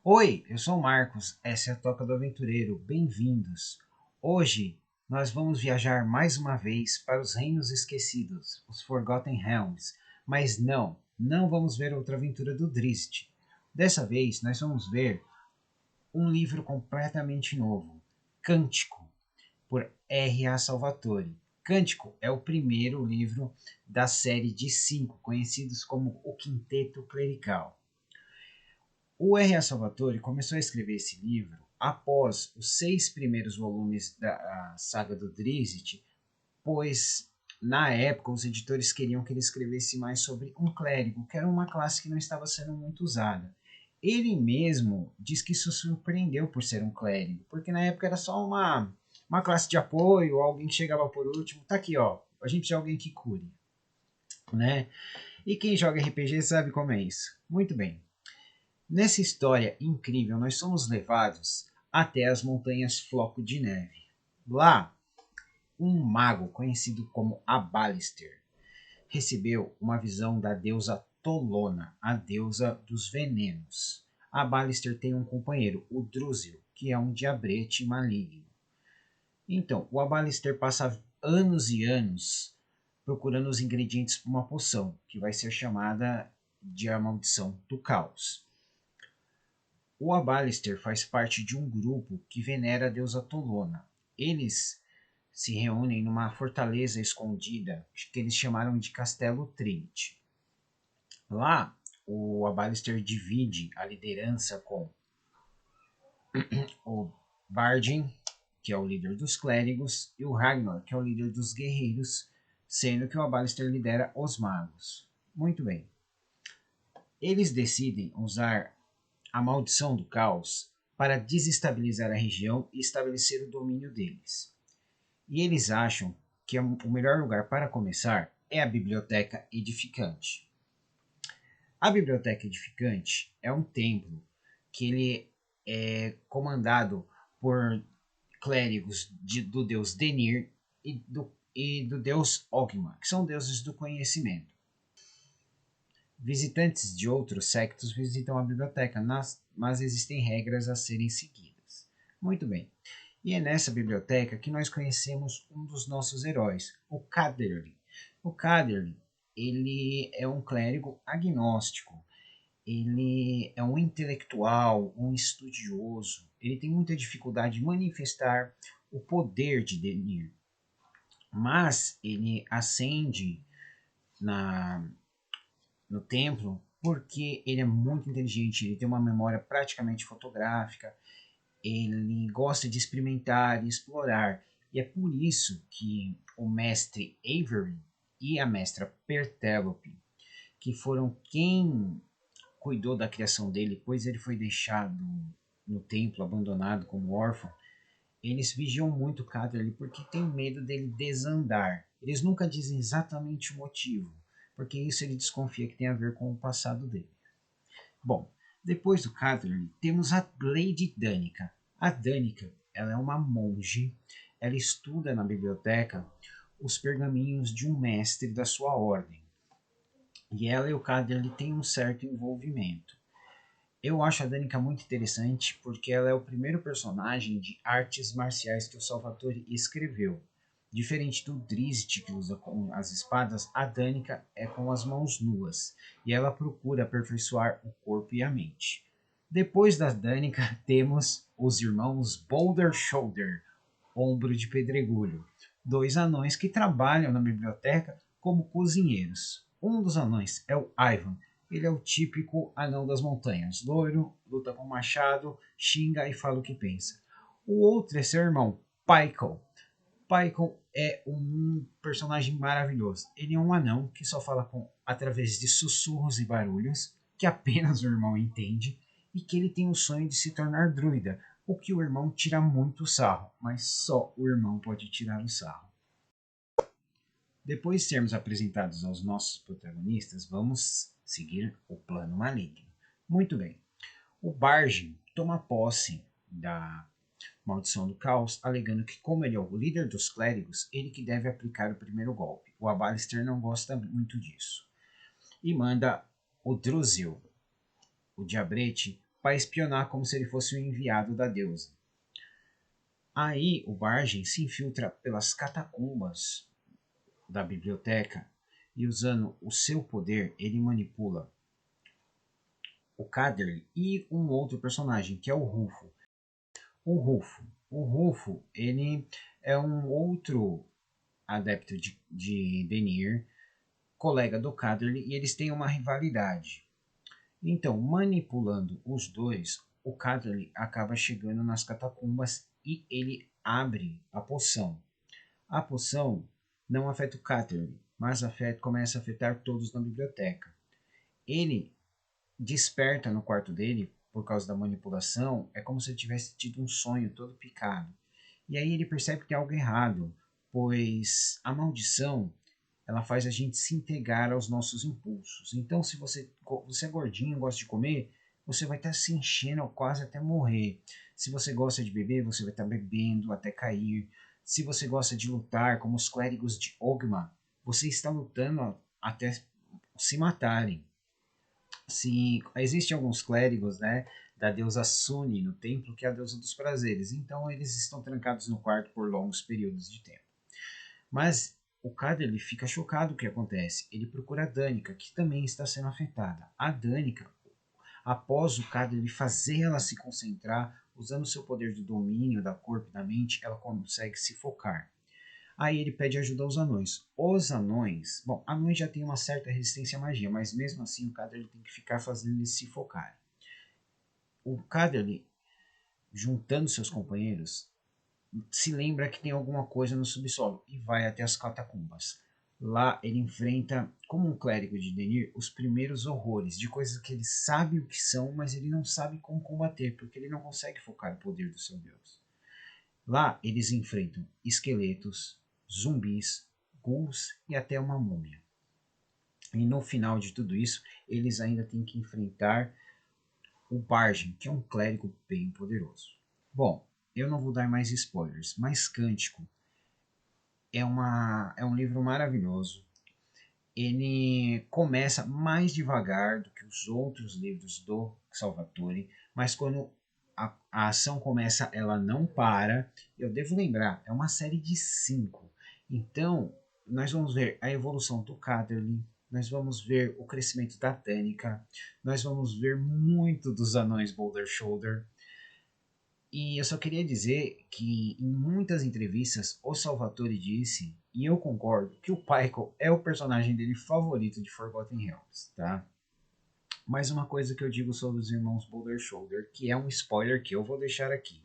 Oi, eu sou o Marcos, essa é a Toca do Aventureiro, bem-vindos. Hoje nós vamos viajar mais uma vez para os Reinos Esquecidos, os Forgotten Realms, mas não vamos ver outra aventura do Drizzt. Dessa vez nós vamos ver um livro completamente novo, Cântico, por R. A. Salvatore. Cântico é o primeiro livro da série de 5, conhecidos como o Quinteto Clerical. O R. A. Salvatore começou a escrever esse livro após os 6 primeiros volumes da saga do Drizzt, pois na época os editores queriam que ele escrevesse mais sobre um clérigo, que era uma classe que não estava sendo muito usada. Ele mesmo diz que isso surpreendeu por ser um clérigo, porque na época era só uma classe de apoio, alguém que chegava por último, tá aqui ó, a gente precisa de alguém que cure, né? E quem joga RPG sabe como é isso. Muito bem. Nessa história incrível, nós somos levados até as montanhas Floco de Neve. Lá, um mago conhecido como Abalister recebeu uma visão da deusa Tolona, a deusa dos venenos. Abalister tem um companheiro, o Drúzio, que é um diabrete maligno. Então, o Abalister passa anos e anos procurando os ingredientes para uma poção, que vai ser chamada de a Maldição do Caos. O Abalister faz parte de um grupo que venera a deusa Tolona. Eles se reúnem numa fortaleza escondida que eles chamaram de Castelo Trinity. Lá, o Abalister divide a liderança com o Bardin, que é o líder dos clérigos, e o Ragnar, que é o líder dos guerreiros, sendo que o Abalister lidera os magos. Muito bem. Eles decidem usar a maldição do caos para desestabilizar a região e estabelecer o domínio deles. E eles acham que o melhor lugar para começar é a Biblioteca Edificante. A Biblioteca Edificante é um templo que ele é comandado por clérigos do deus Denir e do deus Ogma, que são deuses do conhecimento. Visitantes de outros sectos visitam a biblioteca, mas existem regras a serem seguidas. Muito bem. E é nessa biblioteca que nós conhecemos um dos nossos heróis, o Caderly. O Caderly, ele é um clérigo agnóstico. Ele é um intelectual, um estudioso. Ele tem muita dificuldade de manifestar o poder de Denir. Mas ele ascende na, no templo porque ele é muito inteligente, ele tem uma memória praticamente fotográfica, ele gosta de experimentar e explorar. E é por isso que o mestre Avery e a mestra Pertélope, que foram quem cuidou da criação dele, pois ele foi deixado no templo, abandonado como órfão, eles vigiam muito o Cadre porque tem medo dele desandar. Eles nunca dizem exatamente o motivo, porque isso ele desconfia que tem a ver com o passado dele. Bom, depois do Cadre temos a Lady Danica. A Danica, ela é uma monge, ela estuda na biblioteca os pergaminhos de um mestre da sua ordem. E ela e o Cadre têm um certo envolvimento. Eu acho a Danica muito interessante porque ela é o primeiro personagem de artes marciais que o Salvatore escreveu. Diferente do Drizzt, que usa com as espadas, a Danica é com as mãos nuas e ela procura aperfeiçoar o corpo e a mente. Depois da Danica, temos os irmãos Boulder Shoulder, ombro de pedregulho, dois anões que trabalham na biblioteca como cozinheiros. Um dos anões é o Ivan, ele é o típico anão das montanhas, loiro, luta com machado, xinga e fala o que pensa. O outro é seu irmão, Pykel. Pykel é um personagem maravilhoso. Ele é um anão que só fala através de sussurros e barulhos, que apenas o irmão entende, e que ele tem o sonho de se tornar druida, o que o irmão tira muito sarro, mas só o irmão pode tirar o sarro. Depois de sermos apresentados aos nossos protagonistas, vamos seguir o plano maligno. Muito bem. O Bargin toma posse da maldição do caos, alegando que, como ele é o líder dos clérigos, ele que deve aplicar o primeiro golpe. O Abalister não gosta muito disso. E manda o Druzil, o diabrete, para espionar como se ele fosse o enviado da deusa. Aí o Bargem se infiltra pelas catacumbas da biblioteca e, usando o seu poder, ele manipula o Kader e um outro personagem, que é o Rufo. O Rufo, ele é um outro adepto de Denir, colega do Kader, e eles têm uma rivalidade. Então, manipulando os dois, o Kader acaba chegando nas catacumbas e ele abre a poção. A poção não afeta o Kader, mas começa a afetar todos na biblioteca. Ele desperta no quarto dele por causa da manipulação, é como se ele tivesse tido um sonho todo picado. E aí ele percebe que tem algo errado, pois a maldição ela faz a gente se entregar aos nossos impulsos. Então, se você é gordinho, gosta de comer, você vai estar se enchendo quase até morrer. Se você gosta de beber, você vai estar bebendo até cair. Se você gosta de lutar, como os clérigos de Ogma, você está lutando até se matarem. Se existem alguns clérigos, né, da deusa Suni no templo, que é a deusa dos prazeres. Então eles estão trancados no quarto por longos períodos de tempo. Mas o Kader ele fica chocado com o que acontece. Ele procura a Danica, que também está sendo afetada. A Danica, após o Kader ele fazer ela se concentrar, usando seu poder de domínio da corpo e da mente, ela consegue se focar. Aí ele pede ajuda aos anões. Os anões, bom, anões já tem uma certa resistência à magia, mas mesmo assim o Kader tem que ficar fazendo eles se focarem. O Kader, juntando seus companheiros, se lembra que tem alguma coisa no subsolo e vai até as catacumbas. Lá ele enfrenta, como um clérigo de Denir, os primeiros horrores de coisas que ele sabe o que são, mas ele não sabe como combater, porque ele não consegue focar o poder do seu deus. Lá eles enfrentam esqueletos, zumbis, ghouls e até uma múmia. E no final de tudo isso, eles ainda têm que enfrentar o Bargem, que é um clérigo bem poderoso. Bom, eu não vou dar mais spoilers, mas Cântico é um livro maravilhoso. Ele começa mais devagar do que os outros livros do Salvatore, mas quando a ação começa, ela não para. Eu devo lembrar, é uma série de 5. Então, nós vamos ver a evolução do Kaderlin, nós vamos ver o crescimento da Danica, nós vamos ver muito dos anões Boulder Shoulder. E eu só queria dizer que em muitas entrevistas o Salvatore disse, e eu concordo, que o Pykel é o personagem dele favorito de Forgotten Realms, tá? Mais uma coisa que eu digo sobre os irmãos Boulder Shoulder, que é um spoiler que eu vou deixar aqui.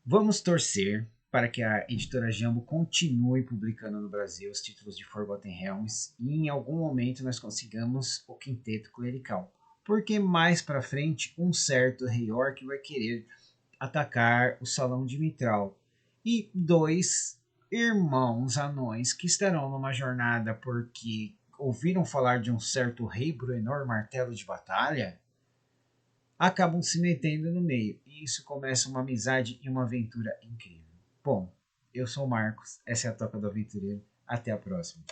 Vamos torcer para que a editora Jumbo continue publicando no Brasil os títulos de Forgotten Realms e em algum momento nós consigamos o Quinteto Clerical. Porque mais para frente um certo Rei Orc vai querer atacar o Salão de Mitral. E 2 irmãos anões que estarão numa jornada porque ouviram falar de um certo Rei Bruenor Martelo de Batalha, acabam se metendo no meio. E isso começa uma amizade e uma aventura incrível. Bom, eu sou o Marcos, essa é a Toca do Aventureiro. Até a próxima.